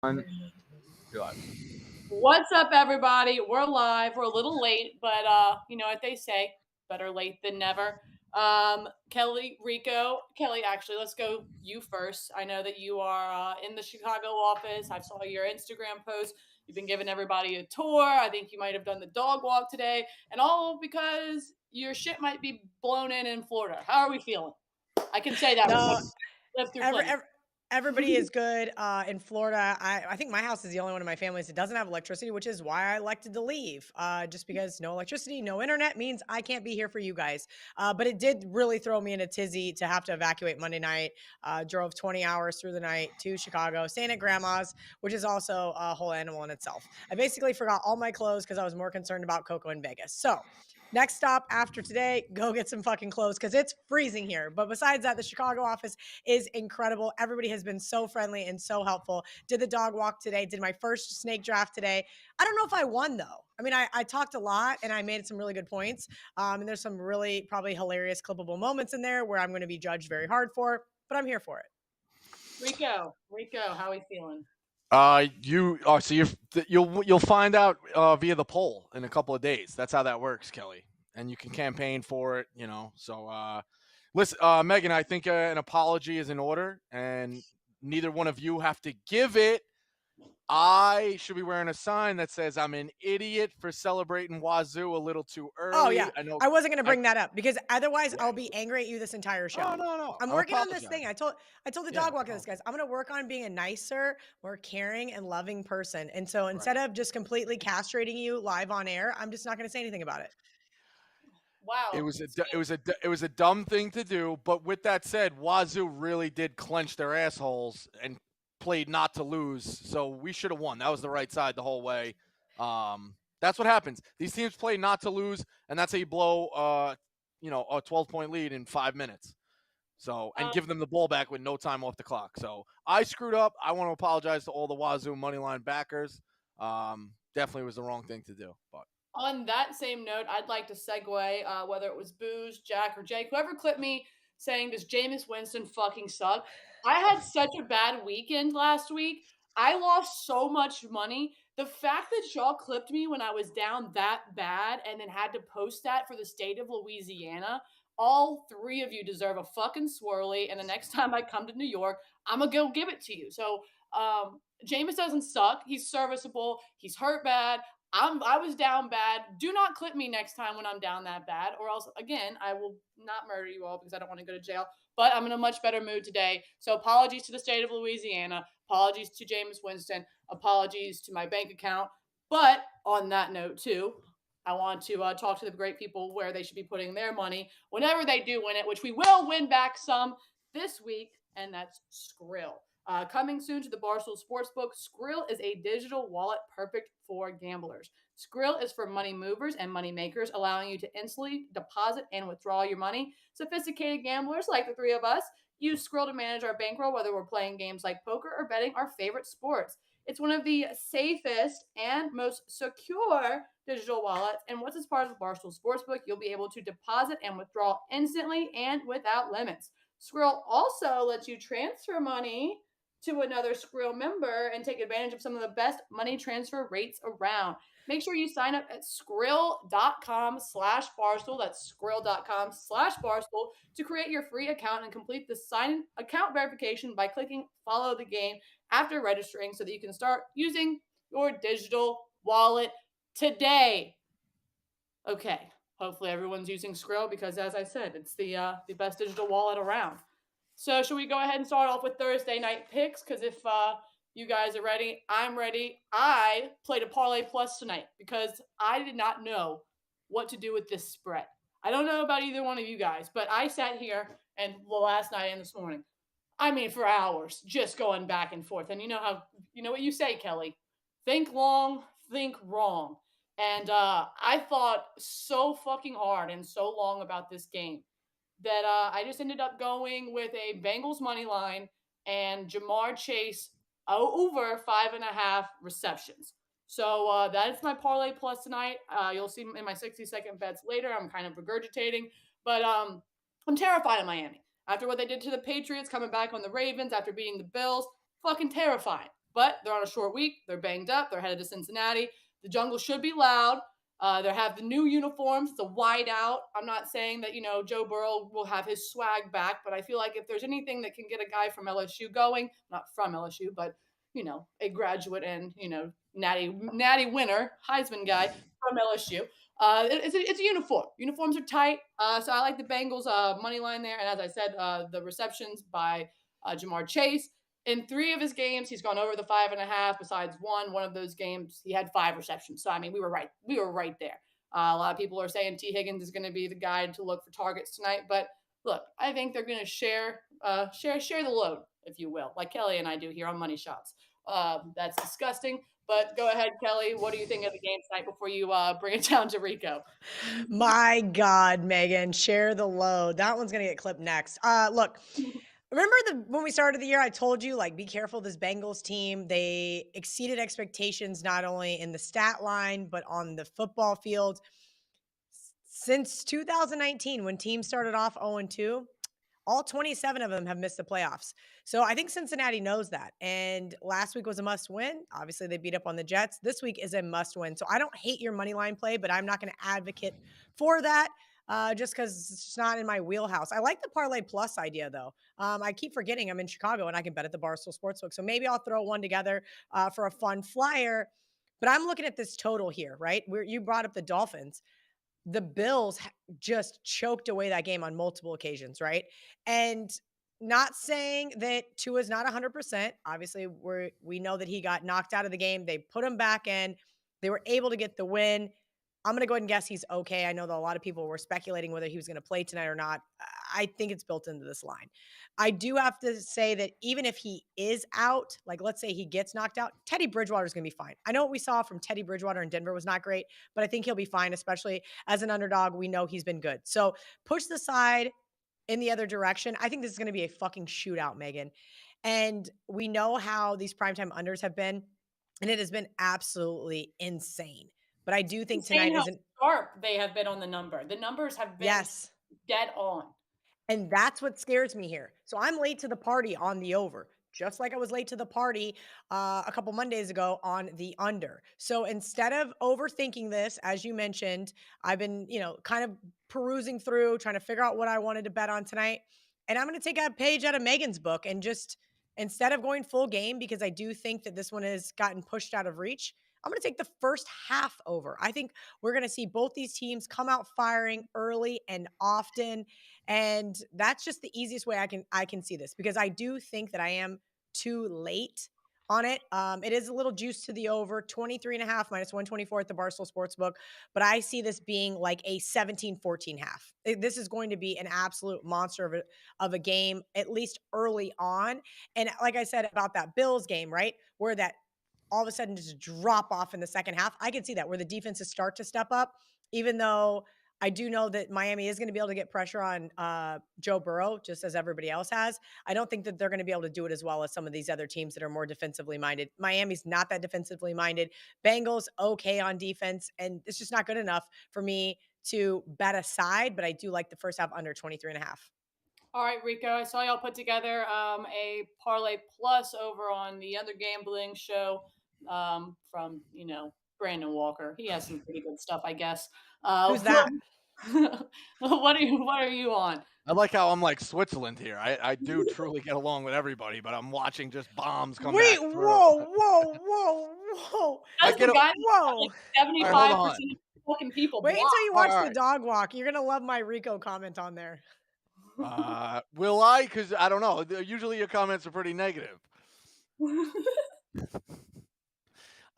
On. You're live. What's up, everybody? We're live. We're a little late, but you know what they say: better late than never. Kelly, Rico, Kelly. Actually, let's go you first. I know that you are in the Chicago office. I saw your Instagram post. You've been giving everybody a tour. I think you might have done the dog walk today, and all because your shit might be blown in Florida. How are we feeling? I can say that. No, Lived through every, plenty. ev everybody is good, in Florida. I think my house is the only one in my family that doesn't have electricity, which is why I elected to leave, just because no electricity, no internet means I can't be here for you guys. But it did really throw me in a tizzy to have to evacuate Monday night. Drove 20 hours through the night to Chicago, staying at grandma's, which is also a whole animal in itself. I basically forgot all my clothes because I was more concerned about Coco in Vegas. So next stop after today, go get some fucking clothes because it's freezing here. But besides that, the Chicago office is incredible. Everybody has been so friendly and so helpful. Did the dog walk today, did my first snake draft today. I don't know if I won though. I mean, I talked a lot and I made some really good points. And there's some really probably hilarious clippable moments in there where I'm going to be judged very hard for, but I'm here for it. Rico, how are we feeling? You'll find out via the poll in a couple of days. That's how that works, Kelly. And you can campaign for it, So, listen, Megan, I think an apology is in order, and neither one of you have to give it. I should be wearing a sign that says I'm an idiot for celebrating Wazoo a little too Oh early. yeah. I know. I wasn't gonna I bring that up because otherwise Yeah. I'll be angry at you this entire Oh show. no. I'm I'm working on this thing. apologizing. I told the Yeah. dog walker No. this, guys. I'm gonna work on being a nicer, more caring and loving person. And so instead Right. of just completely castrating you live on air, I'm just not gonna say anything about it. It Wow. was it was a dumb thing to do, but with that said, Wazoo really did clench their assholes and played not to lose. So we should have won. That was the right side the whole way. That's what happens. These teams play not to lose, and that's how you blow a 12-point lead in 5 minutes. So and Um, give them the ball back with no time off the clock. So I screwed up. I want to apologize to all the Wazoo moneyline backers. Definitely was the wrong thing to do, but. on that same note, I'd like to segue, whether it was Booze, Jack, or Jake, whoever clipped me saying, does Jameis Winston fucking suck? I had such a bad weekend last week. I lost so much money. The fact that y'all clipped me when I was down that bad and then had to post that for the state of Louisiana, all three of you deserve a fucking swirly. And the next time I come to New York, I'm going to go give it to you. So, Jameis doesn't suck. He's serviceable. He's hurt bad. I was down bad. Do not clip me next time when I'm down that bad, or else again I will not murder you all because I don't want to go to jail. But I'm in a much better mood today. So apologies to the state of Louisiana. Apologies to James Winston. Apologies to my bank account. But on that note too, I want to talk to the great people where they should be putting their money whenever they do win it, which we will win back some this week, and that's Skrill. Coming soon to the Barstool Sportsbook, Skrill is a digital wallet perfect for gamblers. Skrill is for money movers and money makers, allowing you to instantly deposit and withdraw your money. Sophisticated gamblers like the three of us use Skrill to manage our bankroll, whether we're playing games like poker or betting our favorite sports. It's one of the safest and most secure digital wallets. And once it's part of the Barstool Sportsbook, you'll be able to deposit and withdraw instantly and without limits. Skrill also lets you transfer money to another Skrill member and take advantage of some of the best money transfer rates around. Make sure you sign up at skrill.com/barstool. That's skrill.com/barstool to create your free account and complete the sign account verification by clicking follow the game after registering so that you can start using your digital wallet today. Okay. Hopefully everyone's using Skrill because as I said, it's the best digital wallet around. So should we go ahead and start off with Thursday night picks? Because if you guys are ready, I'm ready. I played a parlay plus tonight because I did not know what to do with this spread. I don't know about either one of you guys, but I sat here and last night and this morning, I mean for hours, just going back and forth. And you know what you say, Kelly? Think long, think wrong. And I thought so fucking hard and so long about this game that I just ended up going with a Bengals money line and Jamar Chase over 5.5 receptions. So that is my parlay plus tonight. You'll see in my 60-second bets later. I'm kind of regurgitating, but I'm terrified of Miami after what they did to the Patriots, coming back on the Ravens after beating the Bills. Fucking terrifying. But they're on a short week. They're banged up. They're headed to Cincinnati. The jungle should be loud. They have the new uniforms. It's a wide out. I'm not saying that, Joe Burrow will have his swag back, but I feel like if there's anything that can get a guy from LSU going, not from LSU, but, a graduate and, natty winner, Heisman guy from LSU, it's a uniform. Uniforms are tight. So I like the Bengals money line there. And as I said, the receptions by Jamar Chase. In 3 of his games, he's gone over the 5.5. Besides one of those games, he had 5 receptions. So I mean, we were right. We were right there. A lot of people are saying T. Higgins is going to be the guy to look for targets tonight. But look, I think they're going to share the load, if you will, like Kelly and I do here on Money Shots. That's disgusting. But go ahead, Kelly. What do you think of the game tonight before you bring it down to Rico? My God, Megan, share the load. That one's gonna get clipped next. Look, remember when we started the year, I told you, like, be careful, this Bengals team. They exceeded expectations not only in the stat line, but on the football field. Since 2019, when teams started off 0-2, all 27 of them have missed the playoffs. So I think Cincinnati knows that. And last week was a must win. Obviously, they beat up on the Jets. This week is a must win. So I don't hate your money line play, but I'm not going to advocate for that just because it's just not in my wheelhouse. I like the parlay plus idea, though. I keep forgetting I'm in Chicago and I can bet at the Barstool Sportsbook. So maybe I'll throw one together for a fun flyer. But I'm looking at this total here, right? Where you brought up the Dolphins. The Bills just choked away that game on multiple occasions, right? And not saying that Tua's not 100%. Obviously, we know that he got knocked out of the game. They put him back in. They were able to get the win. I'm going to go ahead and guess he's okay. I know that a lot of people were speculating whether he was going to play tonight or not. I think it's built into this line. I do have to say that even if he is out, like let's say he gets knocked out, Teddy Bridgewater is going to be fine. I know what we saw from Teddy Bridgewater in Denver was not great, but I think he'll be fine, especially as an underdog. We know he's been good. So push the side in the other direction. I think this is going to be a fucking shootout, Megan. And we know how these primetime unders have been, and it has been absolutely insane. But I do think tonight isn't sharp they have been on the number. The numbers have been dead on. And that's what scares me here. So I'm late to the party on the over, just like I was late to the party a couple Mondays ago on the under. So instead of overthinking this, as you mentioned, I've been, kind of perusing through, trying to figure out what I wanted to bet on tonight. And I'm going to take a page out of Megan's book and just instead of going full game, because I do think that this one has gotten pushed out of reach, I'm going to take the first half over. I think we're going to see both these teams come out firing early and often. And that's just the easiest way I can see this, because I do think that I am too late on it. It is a little juice to the over, 23.5 minus 124 at the Barstool Sportsbook, but I see this being like a 17-14 half. This is going to be an absolute monster of a game, at least early on. And like I said about that Bills game, right, where that all of a sudden just drop off in the second half, I can see that where the defenses start to step up, even though I do know that Miami is going to be able to get pressure on Joe Burrow, just as everybody else has. I don't think that they're going to be able to do it as well as some of these other teams that are more defensively minded. Miami's not that defensively minded. Bengals, okay on defense, and it's just not good enough for me to bet a side, but I do like the first half under 23.5. All right, Rico, I saw y'all put together a parlay plus over on the other gambling show from, Brandon Walker. He has some pretty good stuff, I guess. Who's that? What are you on? I like how I'm like Switzerland here. I do truly get along with everybody, but I'm watching just bombs come Wait, back. whoa. That's the guy whoa. like 75% of fucking people Wait block. until you watch All the right. dog walk. You're going to love my Rico comment on there. Will I? Because I don't know. Usually your comments are pretty negative.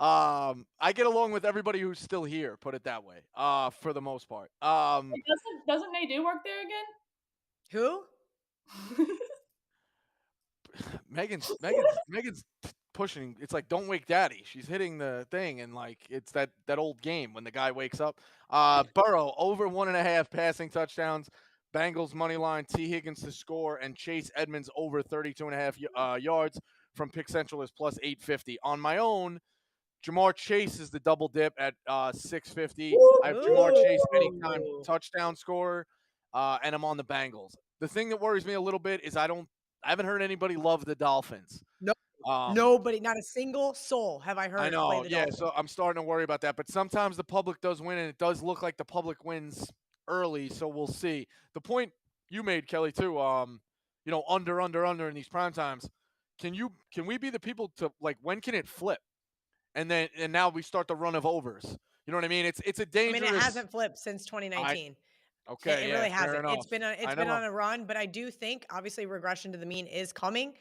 I get along with everybody who's still here. Put it that way. For the most part. Doesn't Nadeau work there again? Who? Megan's pushing. It's like don't wake daddy. She's hitting the thing, and like it's that old game when the guy wakes up. Burrow over 1.5 passing touchdowns. Bengals money line, T. Higgins to score, and Chase Edmonds over 32.5 yards from Pick Central is plus 850. On my own, Jamar Chase is the double dip at 650. I have Jamar Chase anytime touchdown scorer, and I'm on the Bengals. The thing that worries me a little bit is I haven't heard anybody love the Dolphins. No. Nobody, not a single soul have I I heard play know, the yeah, Dolphins. so I'm starting to worry about that, but sometimes the public does win, and it does look like the public wins early, so we'll see. The point you made, Kelly, too, under in these prime times. Can we be the people to like when can it flip? And now we start the run of overs. You know what I mean? It's a I mean, it dangerous. hasn't flipped since I 2019. It okay, yeah, really fair hasn't. enough. It's I been know. on a run, but I do think obviously regression to the mean is coming.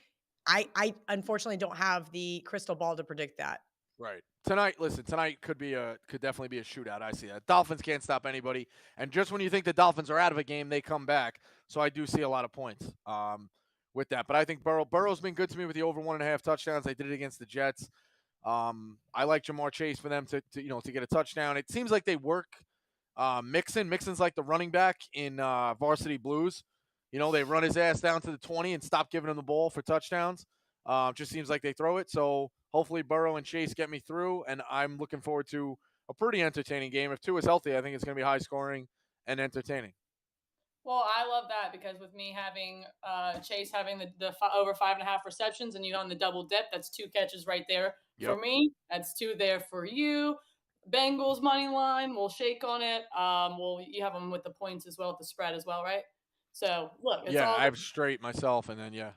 I unfortunately don't have the crystal ball to predict that. Right. Tonight, listen, tonight could definitely be a shootout. I see that. Dolphins can't stop anybody. And just when you think the Dolphins are out of a game, they come back. So I do see a lot of points with that. But I think Burrow's been good to me with the over 1.5 touchdowns. They did it against the Jets. I like Jamar Chase for them to get a touchdown. It seems like they work Mixon. Mixon's like the running back in Varsity Blues. They run his ass down to the 20 and stop giving him the ball for touchdowns. Just seems like they throw it. So hopefully Burrow and Chase get me through, and I'm looking forward to a pretty entertaining game. If Tua is healthy, I think it's going to be high scoring and entertaining. Well, I love that because with me having Chase having over 5.5 receptions and you on the double dip, that's 2 catches right there for Yep. me. That's 2 there for you. Bengals money line, we'll shake on it. You have them with the points as well, at the spread as well, right? So look, it's Yeah, all I have straight myself, and then yeah.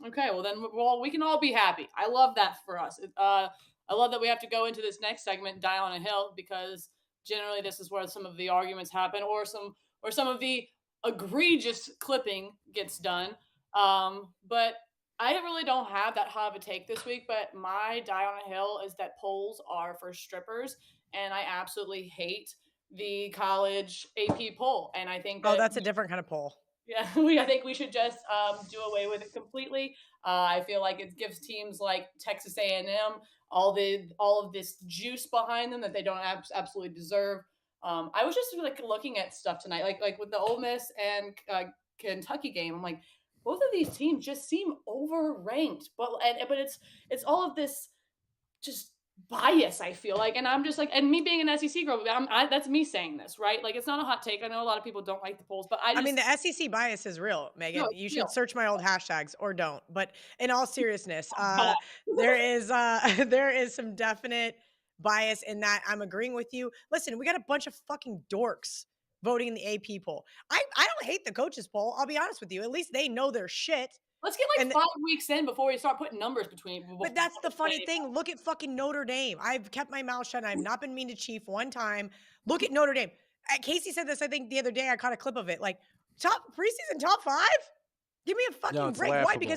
okay, well then we can all be happy. I love that for us. I love that we have to go into this next segment, die on a hill, because generally this is where some of the arguments happen, or some of the egregious clipping gets done. But I really don't have that hot of a take this week. But my die on a hill is that polls are for strippers, and I absolutely hate the college AP poll. And I think Oh, that that's a different kind of poll. yeah, I think we should just do away with it completely. I feel like it gives teams like Texas A&M all of this juice behind them that they don't absolutely deserve. I was just like looking at stuff tonight, like with the Ole Miss and Kentucky game. I'm like, both of these teams just seem overranked, but it's all of this just bias. I feel like, and I'm just like, and me being an SEC girl, that's me saying this, right? Like, it's not a hot take. I know a lot of people don't like the polls, but I mean, the SEC bias is real, no, Megan. it's You should real. search my old hashtags or don't. But in all seriousness, there is there is some definite bias in that. I'm agreeing with you. Listen, we got a bunch of fucking dorks voting in the AP poll. I don't hate the coaches poll. I'll be honest with you. At least they know their shit. Let's get like And 5 weeks in before we start putting numbers between. but that's the funny thing. Look at fucking Notre Dame. I've kept my mouth shut. I've not been mean to Chief one time. Look at Notre Dame. Casey said this, I think, the other day. I caught a clip of it. Like, preseason top 5? Give me a No, fucking it's break. Why? laughable.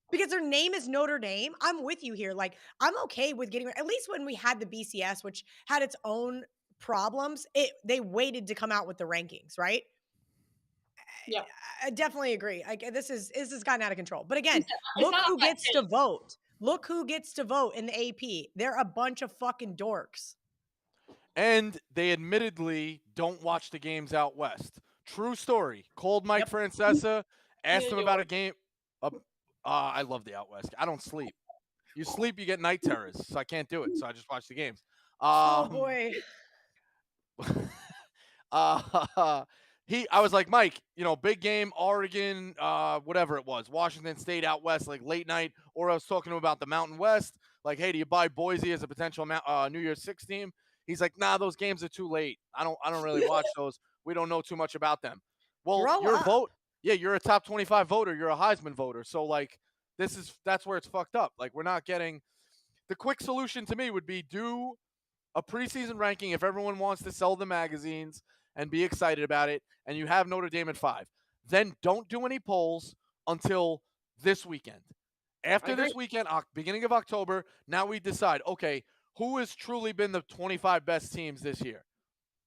Because their name is Notre Dame. I'm with you here. Like, I'm okay with getting, at least when we had the BCS, which had its own problems, they waited to come out with the rankings, right? Yeah, I definitely agree. Like, this has gotten out of control. But again, it's look not a who hot gets to take. vote. Look who gets to vote in the AP. They're a bunch of fucking dorks. And they admittedly don't watch the games out west. True story. Called Mike Yep. Francesa, asked him New about a York. game. I love the out west. I don't sleep. You sleep, you get night terrors, so I can't do it. So I just watch the games. Oh boy. I was like, Mike, big game, Oregon, whatever it was, Washington State out west, like late night, or I was talking to him about the Mountain West. Like, hey, do you buy Boise as a potential New Year's Six team? He's like, nah, those games are too late. I don't really watch those. We don't know too much about them. Well, Grow your up. vote, yeah, you're a top 25 voter. You're a Heisman voter. So like, that's where it's fucked up. Like, we're not getting the quick solution to me would be do a preseason ranking if everyone wants to sell the magazines and be excited about it, and you have Notre Dame at 5. Then don't do any polls until this weekend. After this weekend, beginning of October, now we decide, okay, who has truly been the 25 best teams this year?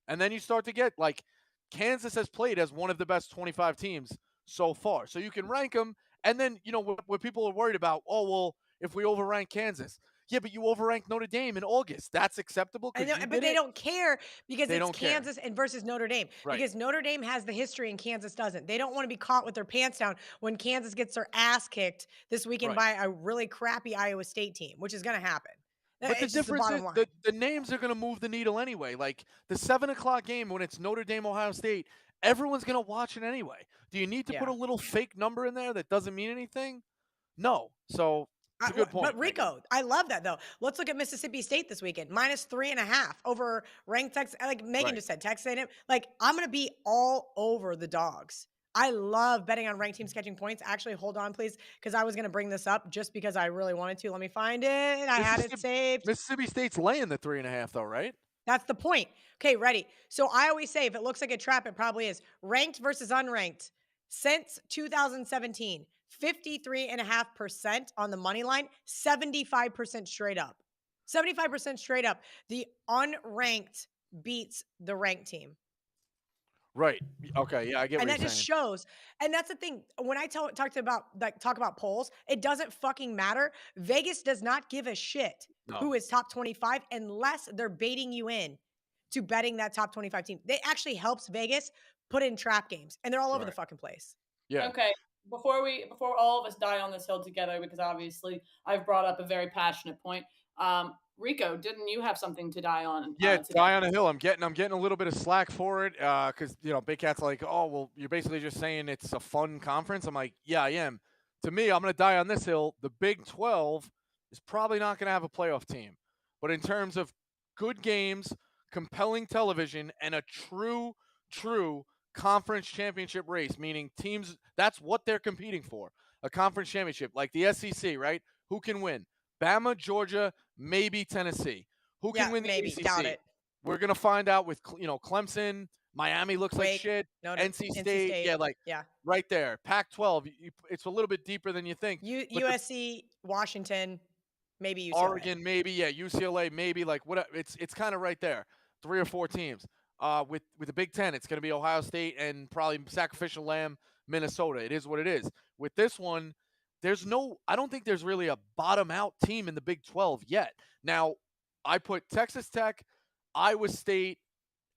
And then you start to get, like, Kansas has played as one of the best 25 teams so far. So you can rank them, and then, what people are worried about, oh, well, if we overrank Kansas. Yeah, but you overranked Notre Dame in August. That's acceptable I because know, you but did they it? don't care because They it's don't care. Kansas and versus Notre Dame. Right. Because Notre Dame has the history and Kansas doesn't. They don't want to be caught with their pants down when Kansas gets their ass kicked this weekend Right. by a really crappy Iowa State team, which is going to happen. But the It's just the difference is bottom line. the names are going to move the needle anyway. Like the 7 o'clock game when it's Notre Dame, Ohio State, everyone's going to watch it anyway. Do you need to put Yeah. a little fake number in there that doesn't mean anything? No. So It's a good point, But Megan. Rico, I love that though. Let's look at Mississippi State this weekend, -3.5 over ranked Texas. Like Megan Right. just said, Texas A&M. Like I'm gonna be all over the dogs. I love betting on ranked teams catching points. Actually, hold on, please, because I was gonna bring this up just because I really wanted to. Let me find it. I had it Mississippi saved. Mississippi State's laying the 3.5 though, right? That's the point. Okay, ready. So I always say if it looks like a trap, it probably is. Ranked versus unranked. Since 2017, 53.5% on the money line, 75% straight up. 75% straight up. The unranked beats the ranked team. Right. Okay. Yeah, I get And what that you're just saying. shows. And that's the thing. When I talk about polls, it doesn't fucking matter. Vegas does not give a shit No. who is top 25 unless they're baiting you in to betting that top 25 team. It actually helps Vegas put in trap games, and they're all over the Right. fucking place. Yeah. Okay. Before all of us die on this hill together, because obviously I've brought up a very passionate point. Rico, didn't you have something to die on Yeah, today? die on a hill. I'm getting a little bit of slack for it because Big Cat's like, oh well, you're basically just saying it's a fun conference. I'm like, yeah, I am. To me, I'm going to die on this hill. The Big 12 is probably not going to have a playoff team, but in terms of good games, compelling television, and a true conference championship race, meaning teams that's what they're competing for, a conference championship like the SEC, right? Who can win? Bama, Georgia, maybe Tennessee. Who Yeah, can win the maybe. Doubt ACC? it. We're gonna find out with Clemson. Miami looks like Wake, shit. Notre NC NC State, yeah, State. like Yeah. right there. Pac-12, it's a little bit deeper than you think. But the USC, Washington, maybe UCLA. Oregon, maybe, yeah, UCLA, maybe, like what? It's kind of right there. 3 or 4 teams. With the Big Ten, it's gonna be Ohio State and probably sacrificial lamb Minnesota. It is what it is. With this one, I don't think there's really a bottom out team in the Big 12 yet. Now, I put Texas Tech, Iowa State,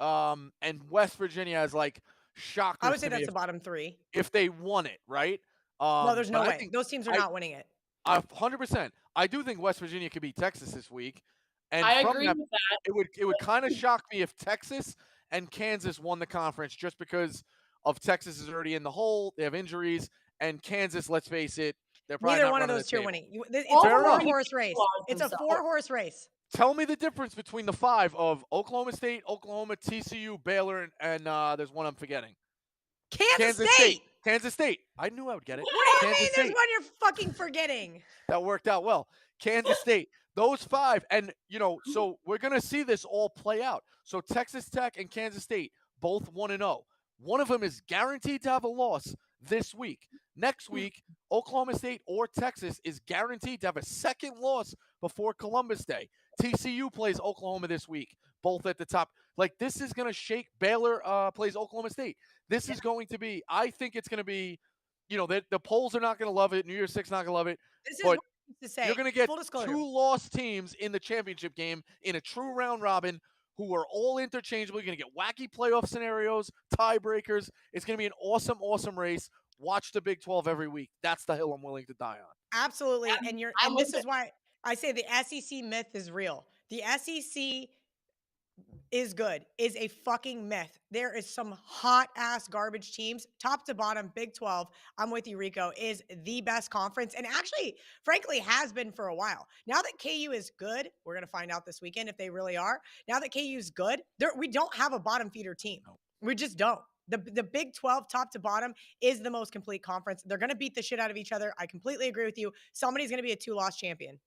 and West Virginia as like I shockers would say to me that's the bottom three. if they won it, right? No, there's But no I way. think Those teams are I not winning it. 100%. I do think West Virginia could beat Texas this week, and I from agree that, with that. it would kind of shock me if Texas and Kansas won the conference just because of Texas is already in the hole. They have injuries, and Kansas, let's face it, they're probably Neither not one of running those the two are table. winning. It's All a Fair enough. four-horse race. Visualize It's a themselves. four-horse race. Tell me the difference between the 5 of Oklahoma State, Oklahoma, TCU, Baylor, and there's one I'm forgetting. Kansas State. Kansas State. I knew I would get it. What do you Kansas mean there's State. one you're fucking forgetting? That worked out well. Kansas State. Those 5. And, so we're going to see this all play out. So Texas Tech and Kansas State, both 1-0. One of them is guaranteed to have a loss this week. Next week, Oklahoma State or Texas is guaranteed to have a second loss before Columbus Day. TCU plays Oklahoma this week, both at the top. Like, this is going to shake. Baylor plays Oklahoma State. This is going to be, I think it's going to be, the polls are not going to love it. New Year's Six not going to love it. This is But what I used to say. you're going to get Full disclosure. 2 lost teams in the championship game in a true round robin who are all interchangeable. You're going to get wacky playoff scenarios, tiebreakers. It's going to be an awesome, awesome race. Watch the Big 12 every week. That's the hill I'm willing to die on. Absolutely. I'm And with this is it. why I say the SEC myth is real. The SEC is good, is a fucking myth. There is some hot ass garbage teams, top to bottom. Big 12, I'm with you, Rico, is the best conference and actually, frankly, has been for a while. Now that KU is good, we're going to find out this weekend if they really are. Now that KU is good, we don't have a bottom feeder team. We just don't. The Big 12, top to bottom, is the most complete conference. They're going to beat the shit out of each other. I completely agree with you. Somebody's going to be a 2-loss champion.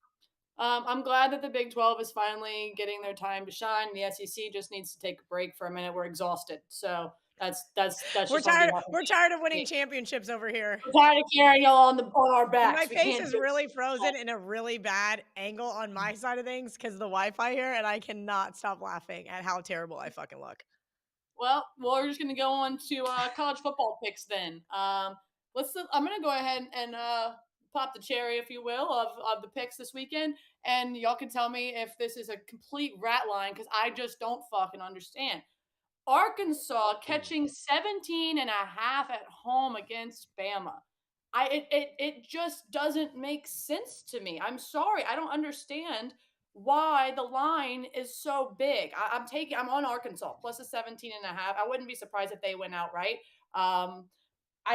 I'm glad that the Big 12 is finally getting their time to shine. The SEC just needs to take a break for a minute. We're exhausted, so that's We're just something. tired. We're tired of winning championships over here. We're tired of carrying y'all on our backs. My We face can't is do it. really frozen in a really bad angle on my side of things because of the Wi-Fi here, and I cannot stop laughing at how terrible I fucking look. Well, we're just gonna go on to college football picks then. I'm gonna go ahead and pop the cherry, if you will, of the picks this weekend, and y'all can tell me if this is a complete rat line because I just don't fucking understand. Arkansas catching 17 and a half at home against Bama. It just doesn't make sense to me. I'm sorry. I don't understand why the line is so big. I'm on Arkansas plus a 17 and a half. I wouldn't be surprised if they went outright. I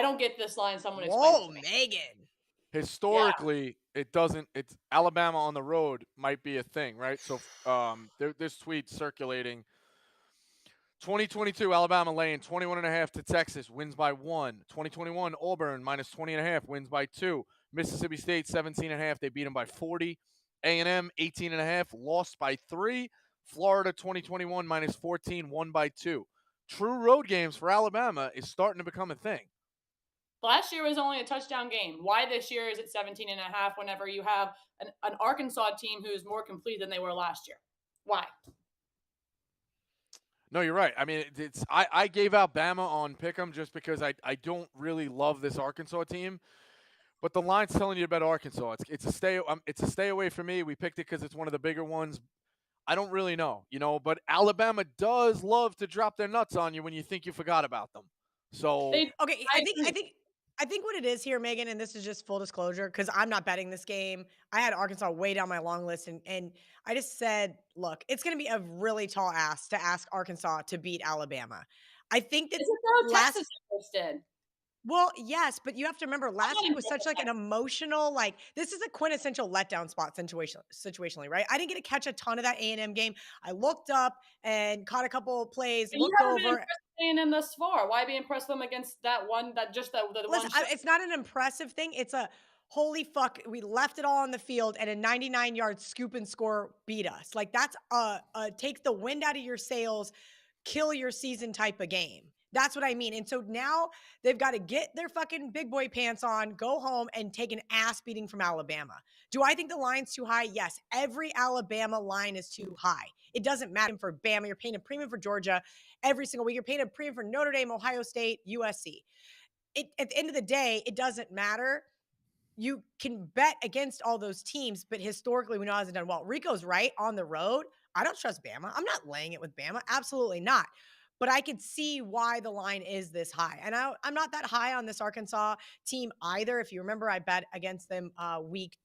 don't get this line. Someone explain it Whoa, to me. Megan. historically it doesn't. It's Alabama on the road might be a thing, right? So this tweet circulating. 2022 Alabama laying 21.5 to Texas, wins by 1. 2021 Auburn minus 20.5, wins by 2. Mississippi State 17.5, they beat them by 40. A&M 18.5, lost by 3. Florida 2021 minus 14, won by 2. True road games for Alabama is starting to become a thing. Last year was only a touchdown game. Why this year is it 17.5 whenever you have an Arkansas team who is more complete than they were last year? Why? No, you're right. I mean, I gave out Bama on Pick'em just because I don't really love this Arkansas team. But the line's telling you about Arkansas. It's a stay away from me. We picked it because it's one of the bigger ones. I don't really know, but Alabama does love to drop their nuts on you when you think you forgot about them. So Okay, I think what it is here, Megan, and this is just full disclosure, because I'm not betting this game. I had Arkansas way down my long list, and I just said, look, it's going to be a really tall ask to ask Arkansas to beat Alabama. I think that Is it though? last Texas did. well, yes, but you have to remember I'm last not week was such against like an emotional, like this is a quintessential letdown spot situationally, right? I didn't get to catch a ton of that A&M game. I looked up and caught a couple of plays, And you looked haven't been over. impressed with A&M thus far. Why be impressed with them against that one, the one Listen, show? it's not an impressive thing. It's a holy fuck. We left it all on the field, and a 99-yard scoop and score beat us. Like that's a take the wind out of your sails, kill your season type of game. That's what I mean. And so now they've got to get their fucking big boy pants on, go home, and take an ass beating from Alabama. Do I think the line's too high? Yes. Every Alabama line is too high. It doesn't matter for Bama. You're paying a premium for Georgia every single week. You're paying a premium for Notre Dame, Ohio State, USC. At the end of the day, it doesn't matter. You can bet against all those teams, but historically, we know it hasn't done well. Rico's right on the road. I don't trust Bama. I'm not laying it with Bama. Absolutely not. But I could see why the line is this high. And I'm not that high on this Arkansas team either. If you remember, I bet against them week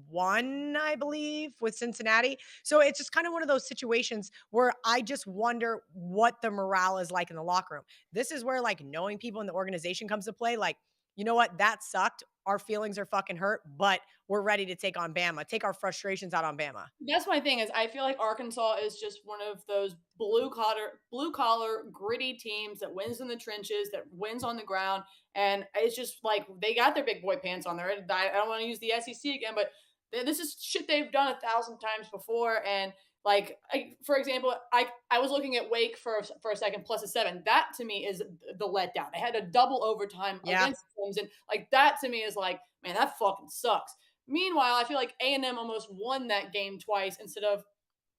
1, I believe, with Cincinnati. So it's just kind of one of those situations where I just wonder what the morale is like in the locker room. This is where like knowing people in the organization comes to play. Like, you know what? That sucked. Our feelings are fucking hurt, but we're ready to take on Bama, take our frustrations out on Bama. That's my thing is I feel like Arkansas is just one of those blue collar, gritty teams that wins in the trenches, that wins on the ground, and it's just like they got their big boy pants on there. I don't want to use the SEC again, but this is shit they've done 1,000 times before. And like, for example, I was looking at Wake for a second plus a 7. That to me is the letdown. They had a double overtime Yeah. against Clemson. Like that to me is like, man, that fucking sucks. Meanwhile, I feel like A&M almost won that game twice instead of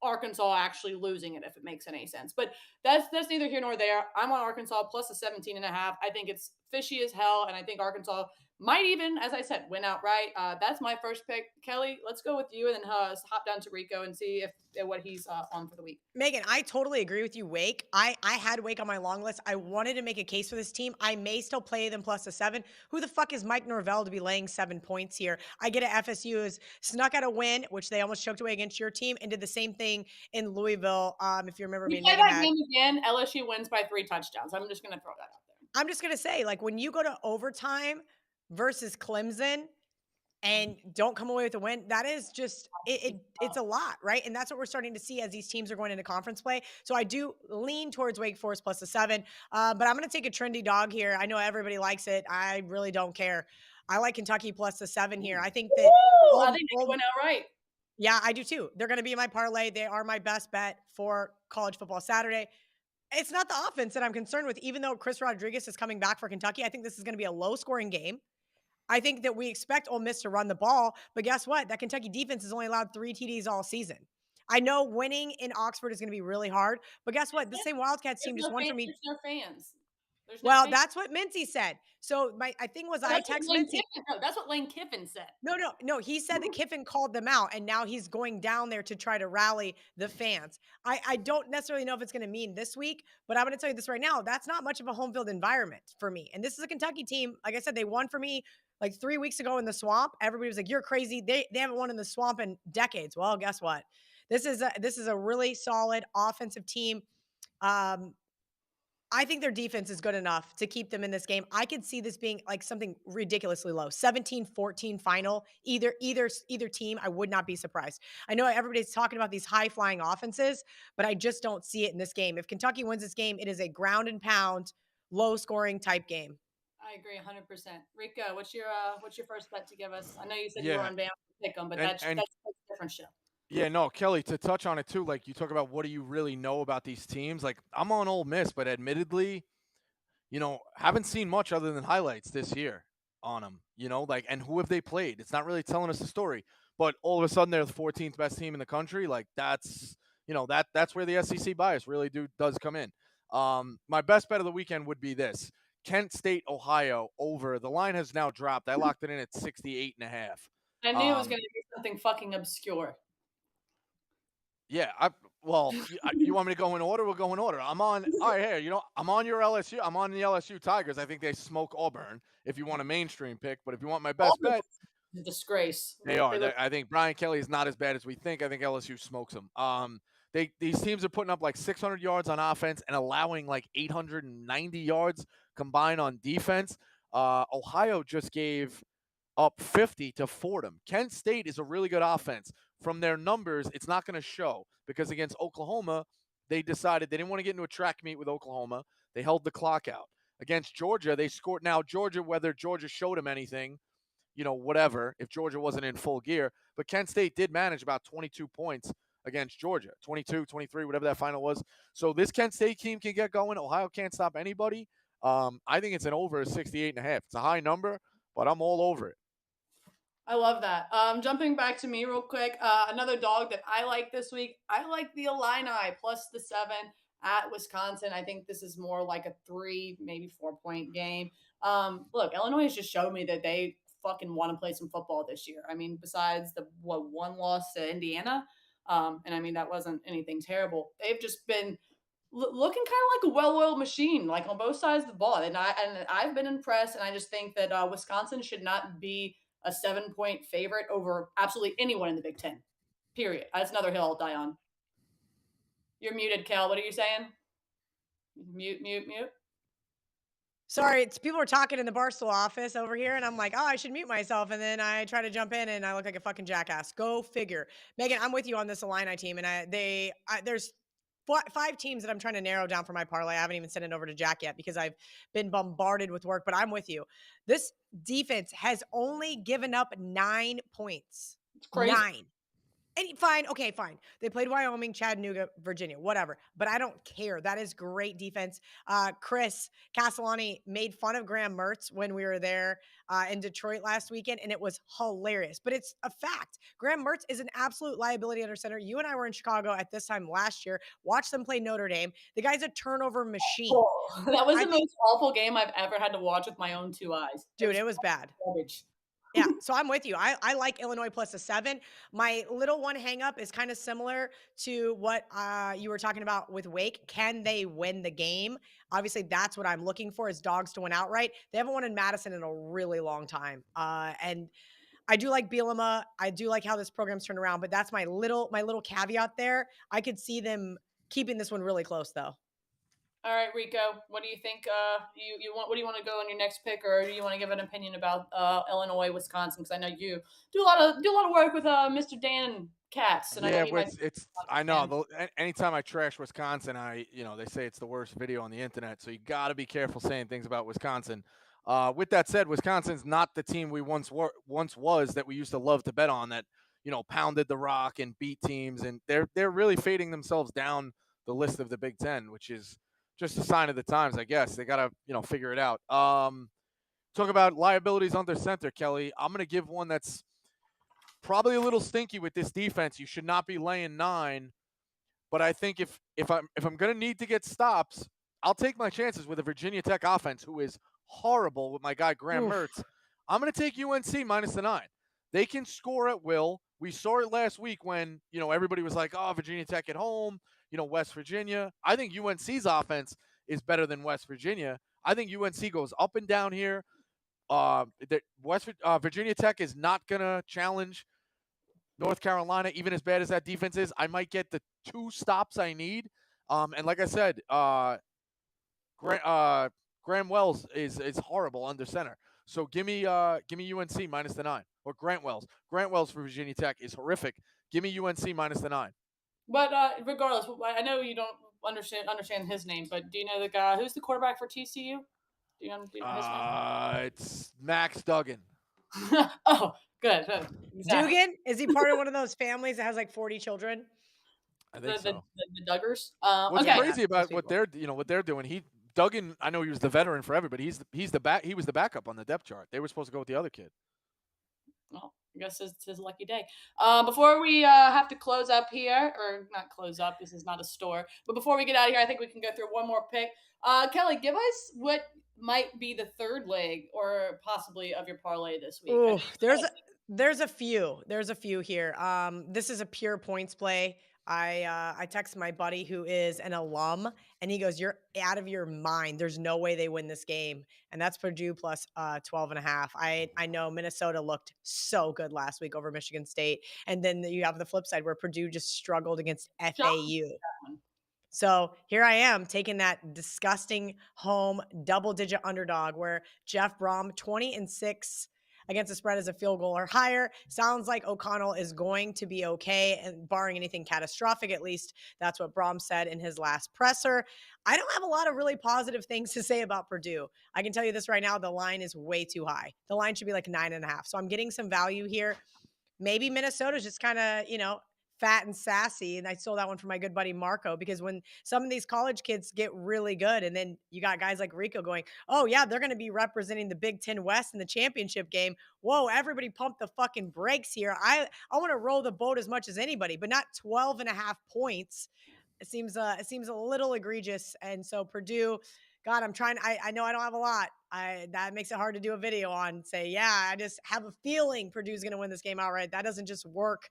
Arkansas actually losing it, if it makes any sense. But that's neither here nor there. I'm on Arkansas plus a 17.5. I think it's fishy as hell, and I think Arkansas might even, as I said, win outright. That's my first pick. Kelly, let's go with you, and then hop down to Rico and see if what he's on for the week. Megan, I totally agree with you, Wake. I had Wake on my long list. I wanted to make a case for this team. I may still play them plus a 7. Who the fuck is Mike Norvell to be laying 7 points here? I get it. FSU has snuck out a win, which they almost choked away against your team, and did the same thing in Louisville. If you remember, me and play Megan that had. game again. LSU wins by 3 touchdowns. I'm just going to throw that out there. I'm just gonna say, like, when you go to overtime versus Clemson and don't come away with a win, that is just it's a lot, right? And that's what we're starting to see as these teams are going into conference play. So I do lean towards Wake Forest plus a 7, but I'm going to take a trendy dog here. I know everybody likes it. I really don't care. I like Kentucky plus a 7 here. I think that I think they went outright. Yeah, I do too. They're going to be my parlay. They are my best bet for college football Saturday. It's not the offense that I'm concerned with, even though Chris Rodriguez is coming back for Kentucky. I think this is going to be a low-scoring game. I think that we expect Ole Miss to run the ball, but guess what? That Kentucky defense has only allowed 3 TDs all season. I know winning in Oxford is going to be really hard, but guess what? The same Wildcats team just won for me. There's no fans. Well, that's what Mincy said. So my thing was I text Mincy. No, that's what Lane Kiffin said. No. He said that Kiffin called them out, and now he's going down there to try to rally the fans. I don't necessarily know if it's going to mean this week, but I'm going to tell you this right now. That's not much of a home field environment for me. And this is a Kentucky team. Like I said, they won for me like 3 weeks ago in the Swamp. Everybody was like, "You're crazy. They haven't won in the Swamp in decades." Well, guess what? This is a really solid offensive team. I think their defense is good enough to keep them in this game. I could see this being like something ridiculously low. 17-14 final. Either team, I would not be surprised. I know everybody's talking about these high-flying offenses, but I just don't see it in this game. If Kentucky wins this game, it is a ground and pound, low-scoring type game. I agree 100%. Rico, what's your first bet to give us? I know you said you were Yeah, on Bama pick 'em, but and that's a different show. yeah, no, Kelly, to touch on it too, like you talk about what do you really know about these teams? Like I'm on Ole Miss, but admittedly, haven't seen much other than highlights this year on them. Like, and who have they played? It's not really telling us the story. But all of a sudden, they're the 14th best team in the country. Like that's where the SEC bias really does come in. My best bet of the weekend would be this: Kent State, Ohio over. The line has now dropped. I locked it in at 68.5. I knew it was going to be something fucking obscure. Yeah, you want me to go in order? We'll go in order. I'm on. All right, here. I'm on your LSU. I'm on the LSU Tigers. I think they smoke Auburn. If you want a mainstream pick, but if you want my best bet, A disgrace. they are. I think Brian Kelly is not as bad as we think. I think LSU smokes them. These teams are putting up like 600 yards on offense and allowing like 890 yards combined on defense. Ohio just gave up 50 to Fordham. Kent State is a really good offense. From their numbers, it's not going to show because against Oklahoma, they decided they didn't want to get into a track meet with Oklahoma. They held the clock out. Against Georgia, they scored. Now, Georgia, whether Georgia showed them anything, whatever, if Georgia wasn't in full gear. But Kent State did manage about 22 points against Georgia, 22, 23, whatever that final was. So this Kent State team can get going. Ohio can't stop anybody. I think it's an over 68.5. It's a high number, but I'm all over it. I love that. Jumping back to me real quick, another dog that I like this week. I like the Illini plus the 7 at Wisconsin. I think this is more like a 3, maybe 4-point game. Look, Illinois has just showed me that they fucking want to play some football this year. I mean, besides the one loss to Indiana, and I mean that wasn't anything terrible. They've just been looking kind of like a well-oiled machine, like on both sides of the ball. And I've been impressed, and I just think that Wisconsin should not be a 7-point favorite over absolutely anyone in the Big Ten. Period. That's another hill I'll die on. You're muted, Kel. What are you saying? Mute. Sorry, people are talking in the Barstool office over here, and I'm like, oh, I should mute myself. And then I try to jump in, and I look like a fucking jackass. Go figure. Megan, I'm with you on this Illini team, and there's 5 teams that I'm trying to narrow down for my parlay. I haven't even sent it over to Jack yet because I've been bombarded with work, but I'm with you. This defense has only given up 9 points. It's crazy. 9. And fine, okay, fine. They played Wyoming, Chattanooga, Virginia, whatever. But I don't care. That is great defense. Chris Castellani made fun of Graham Mertz when we were there in Detroit last weekend, and it was hilarious. But it's a fact. Graham Mertz is an absolute liability under center. You and I were in Chicago at this time last year. Watched them play Notre Dame. The guy's a turnover machine. Oh, that was the most awful game I've ever had to watch with my own 2 eyes. Dude, it was bad. Garbage. Yeah, so I'm with you. I like Illinois plus a 7. My little one hang up is kind of similar to what you were talking about with Wake. Can they win the game? Obviously, that's what I'm looking for is dogs to win outright. They haven't won in Madison in a really long time. And I do like Bielema. I do like how this program's turned around, but that's my little caveat there. I could see them keeping this one really close though. All right, Rico, what do you think? You want? What do you want to go on your next pick, or do you want to give an opinion about Illinois, Wisconsin? Because I know you do a lot of work with Mr. Dan Katz. And yeah, I know. Anytime I trash Wisconsin, they say it's the worst video on the internet. So you got to be careful saying things about Wisconsin. With that said, Wisconsin's not the team we once was that we used to love to bet on. That pounded the rock and beat teams, and they're really fading themselves down the list of the Big Ten, which is just a sign of the times, I guess. They got to, figure it out. Talk about liabilities under center, Kelly. I'm going to give one that's probably a little stinky with this defense. You should not be laying 9. But I think if I'm going to need to get stops, I'll take my chances with a Virginia Tech offense who is horrible with my guy Graham Mertz. I'm going to take UNC minus the 9. They can score at will. We saw it last week when, everybody was like, oh, Virginia Tech at home, West Virginia. I think UNC's offense is better than West Virginia. I think UNC goes up and down here. Virginia Tech is not going to challenge North Carolina, even as bad as that defense is. I might get the 2 stops I need. And like I said, Graham Wells is horrible under center. So give me UNC minus the 9 or Grant Wells. Grant Wells for Virginia Tech is horrific. Give me UNC minus the 9. But regardless, I know you don't understand his name, but do you know the guy who's the quarterback for TCU? Do you know his name? It's Max Duggan. Oh, good. Exactly. Dugan, is he part of one of those families that has like 40 children? I think so. The Duggars. What's Okay. crazy Yeah, those about what people. they're doing? Duggan. I know he was the veteran forever, but he was the backup on the depth chart. They were supposed to go with the other kid. Well, I guess it's his lucky day. Before we have to close up here, or not close up, this is not a store, but before we get out of here, I think we can go through one more pick. Kelly, give us what might be the third leg or possibly of your parlay this week. I Ooh, know there's a few. There's a few here. This is a pure points play. I text my buddy who is an alum, and he goes, "You're out of your mind. There's no way they win this game." And that's Purdue plus 12 and a half. I know Minnesota looked so good last week over Michigan State, and then you have the flip side where Purdue just struggled against Sean, FAU. So here I am taking that disgusting home double-digit underdog where Jeff Brom 20-6 against the spread as a field goal or higher. Sounds like O'Connell is going to be okay, and barring anything catastrophic, at least that's what Brom said in his last presser. I don't have a lot of really positive things to say about Purdue. I can tell you this right now: the line is way too high. The line should be like 9.5. So I'm getting some value here. Maybe Minnesota's just kind of, fat and sassy. And I stole that one from my good buddy Marco, because when some of these college kids get really good, and then you got guys like Rico going, "Oh, yeah, they're going to be representing the Big Ten West in the championship game." Whoa, everybody pump the fucking brakes here. I want to roll the boat as much as anybody, but not 12.5 points. It seems a little egregious. And so Purdue, God, I know I don't have a lot. That makes it hard to do a video on, say, yeah, I just have a feeling Purdue's going to win this game outright. That doesn't just work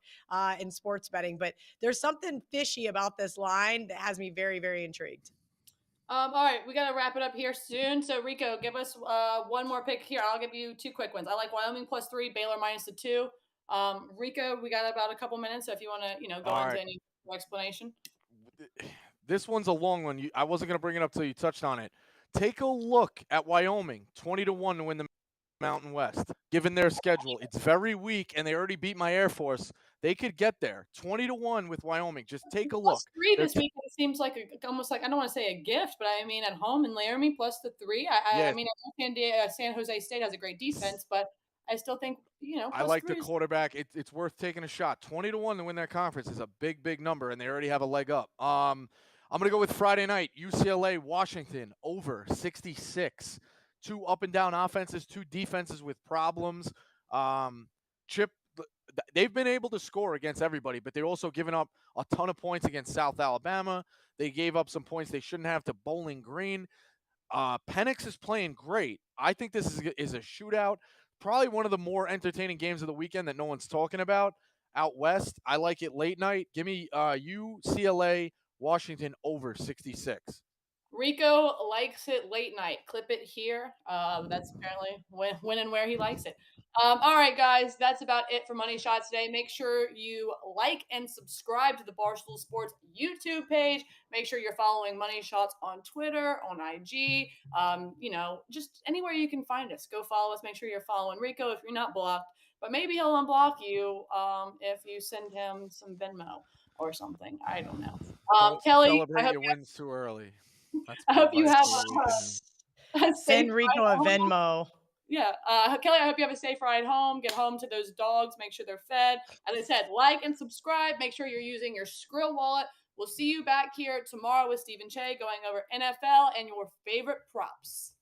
in sports betting, but there's something fishy about this line that has me very, very intrigued. all right, we got to wrap it up here soon. So, Rico, give us one more pick here. I'll give you two quick ones. I like Wyoming plus 3, Baylor minus the 2. Rico, we got about a couple minutes. So if you want to, go All into right. any explanation. This one's a long one. I wasn't going to bring it up till you touched on it. Take a look at Wyoming, 20-1 to win the Mountain West. Given their schedule, it's very weak, and they already beat my Air Force. They could get there, 20-1 with Wyoming. Just take a look. Plus 3 this week seems like almost like, I don't want to say a gift, but I mean at home in Laramie plus the 3. I mean, I know San Jose State has a great defense, but I still think I like the quarterback. It's worth taking a shot. 20-1 to win that conference is a big, big number, and they already have a leg up. I'm gonna go with Friday night, UCLA, Washington over 66. Two up and down offenses, two defenses with problems. Chip, they've been able to score against everybody, but they're also given up a ton of points against South Alabama. They gave up some points they shouldn't have to Bowling Green. Penix is playing great. I think this is a shootout. Probably one of the more entertaining games of the weekend that no one's talking about out west. I like it late night. Give me UCLA, Washington over 66. Rico likes it late night. Clip it here. That's apparently when and where he likes it. All right, guys, that's about it for Money Shots today. Make sure you like and subscribe to the Barstool Sports YouTube page. Make sure you're following Money Shots on Twitter, on IG. Just anywhere you can find us. Go follow us. Make sure you're following Rico if you're not blocked. But maybe he'll unblock you if you send him some Venmo or something. I don't know. Don't Kelly, celebrate your wins too early. That's I my hope you advice have for the weekend. a safe Send Rico ride a home. Venmo. Yeah. Kelly, I hope you have a safe ride home. Get home to those dogs. Make sure they're fed. As I said, like and subscribe. Make sure you're using your Skrill wallet. We'll see you back here tomorrow with Stephen Che going over NFL and your favorite props.